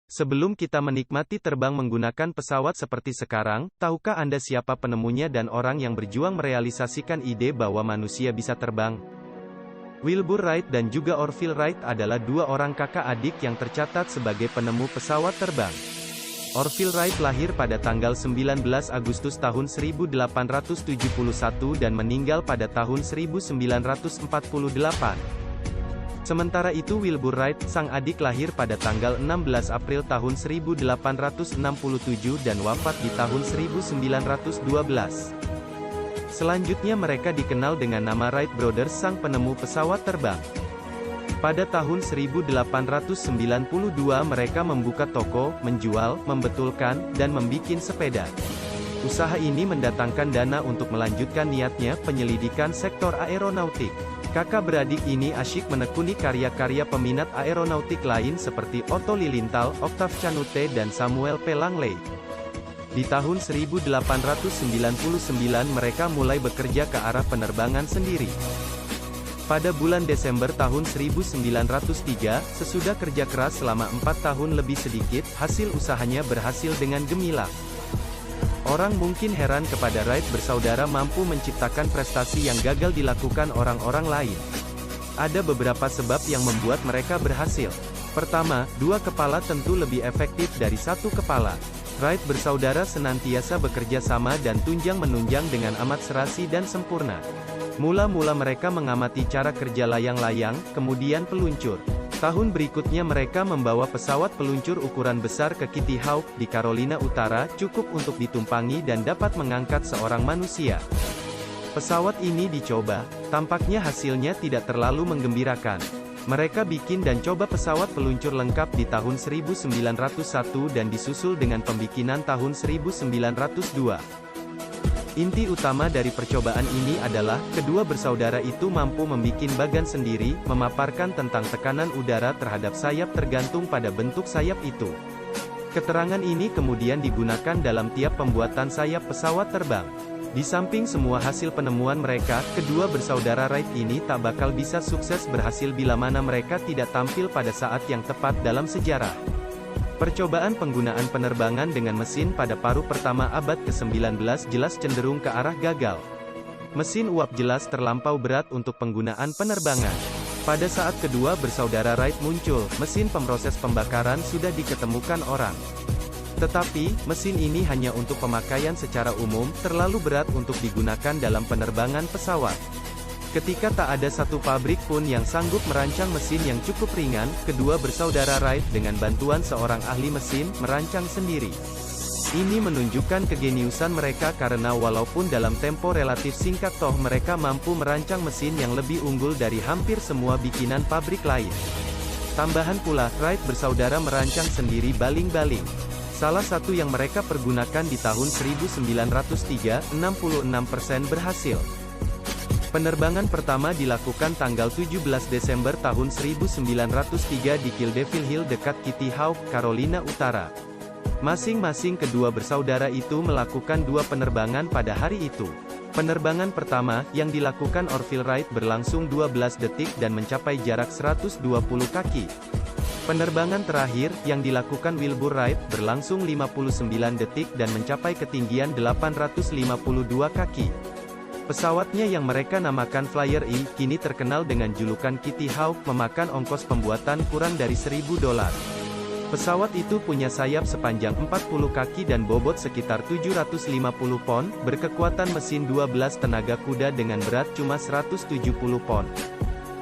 Sebelum kita menikmati terbang menggunakan pesawat seperti sekarang, tahukah Anda siapa penemunya dan orang yang berjuang merealisasikan ide bahwa manusia bisa terbang? Wilbur Wright dan juga Orville Wright adalah dua orang kakak adik yang tercatat sebagai penemu pesawat terbang. Orville Wright lahir pada tanggal 19 Agustus tahun 1871 dan meninggal pada tahun 1948. Sementara itu Wilbur Wright, sang adik lahir pada tanggal 16 April tahun 1867 dan wafat di tahun 1912. Selanjutnya mereka dikenal dengan nama Wright Brothers, sang penemu pesawat terbang. Pada tahun 1892 mereka membuka toko, menjual, membetulkan, dan membikin sepeda. Usaha ini mendatangkan dana untuk melanjutkan niatnya, penyelidikan sektor aeronautik. Kakak beradik ini asyik menekuni karya-karya peminat aeronautik lain seperti Otto Lilienthal, Octave Chanute dan Samuel P. Langley. Di tahun 1899 mereka mulai bekerja ke arah penerbangan sendiri. Pada bulan Desember tahun 1903, sesudah kerja keras selama 4 tahun lebih sedikit, hasil usahanya berhasil dengan gemilang. Orang mungkin heran kepada Wright bersaudara mampu menciptakan prestasi yang gagal dilakukan orang-orang lain. Ada beberapa sebab yang membuat mereka berhasil. Pertama, dua kepala tentu lebih efektif dari satu kepala. Wright bersaudara senantiasa bekerja sama dan tunjang-menunjang dengan amat serasi dan sempurna. Mula-mula mereka mengamati cara kerja layang-layang, kemudian peluncur. Tahun berikutnya mereka membawa pesawat peluncur ukuran besar ke Kitty Hawk, di Carolina Utara, cukup untuk ditumpangi dan dapat mengangkat seorang manusia. Pesawat ini dicoba, tampaknya hasilnya tidak terlalu menggembirakan. Mereka bikin dan coba pesawat peluncur lengkap di tahun 1901 dan disusul dengan pembikinan tahun 1902. Inti utama dari percobaan ini adalah, kedua bersaudara itu mampu membikin bagan sendiri, memaparkan tentang tekanan udara terhadap sayap tergantung pada bentuk sayap itu. Keterangan ini kemudian digunakan dalam tiap pembuatan sayap pesawat terbang. Di samping semua hasil penemuan mereka, kedua bersaudara Wright ini tak bakal bisa sukses berhasil bila mana mereka tidak tampil pada saat yang tepat dalam sejarah. Percobaan penggunaan penerbangan dengan mesin pada paruh pertama abad ke-19 jelas cenderung ke arah gagal. Mesin uap jelas terlampau berat untuk penggunaan penerbangan. Pada saat kedua bersaudara Wright muncul, mesin pemroses pembakaran sudah diketemukan orang. Tetapi, mesin ini hanya untuk pemakaian secara umum, terlalu berat untuk digunakan dalam penerbangan pesawat. Ketika tak ada satu pabrik pun yang sanggup merancang mesin yang cukup ringan, kedua bersaudara Wright dengan bantuan seorang ahli mesin, merancang sendiri. Ini menunjukkan kegeniusan mereka karena walaupun dalam tempo relatif singkat toh mereka mampu merancang mesin yang lebih unggul dari hampir semua bikinan pabrik lain. Tambahan pula, Wright bersaudara merancang sendiri baling-baling. Salah satu yang mereka pergunakan di tahun 1903, 66% berhasil. Penerbangan pertama dilakukan tanggal 17 Desember tahun 1903 di Kildeville Hill dekat Kitty Hawk, Carolina Utara. Masing-masing kedua bersaudara itu melakukan dua penerbangan pada hari itu. Penerbangan pertama, yang dilakukan Orville Wright berlangsung 12 detik dan mencapai jarak 120 kaki. Penerbangan terakhir, yang dilakukan Wilbur Wright, berlangsung 59 detik dan mencapai ketinggian 852 kaki. Pesawatnya yang mereka namakan Flyer E, kini terkenal dengan julukan Kitty Hawk, memakan ongkos pembuatan kurang dari $1.000. Pesawat itu punya sayap sepanjang 40 kaki dan bobot sekitar 750 pon, berkekuatan mesin 12 tenaga kuda dengan berat cuma 170 pon.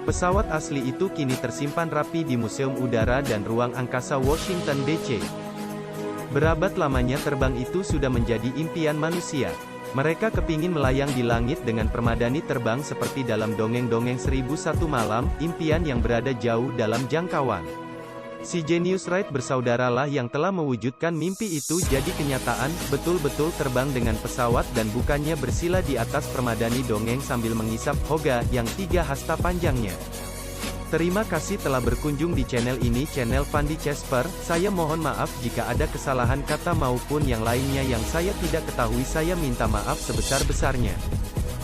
Pesawat asli itu kini tersimpan rapi di Museum Udara dan Ruang Angkasa Washington DC. Berabad lamanya terbang itu sudah menjadi impian manusia. Mereka kepingin melayang di langit dengan permadani terbang seperti dalam dongeng-dongeng 1001 malam, impian yang berada jauh dalam jangkauan. Si jenius Wright bersaudaralah yang telah mewujudkan mimpi itu jadi kenyataan, betul-betul terbang dengan pesawat dan bukannya bersila di atas permadani dongeng sambil mengisap hoga yang 3 hasta panjangnya. Terima kasih telah berkunjung di channel ini, channel Fandi Casper. Saya mohon maaf jika ada kesalahan kata maupun yang lainnya yang saya tidak ketahui. Saya minta maaf sebesar-besarnya.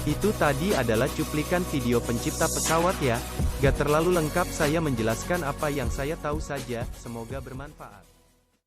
Itu tadi adalah cuplikan video pencipta pesawat ya. Gak terlalu lengkap, saya menjelaskan apa yang saya tahu saja, semoga bermanfaat.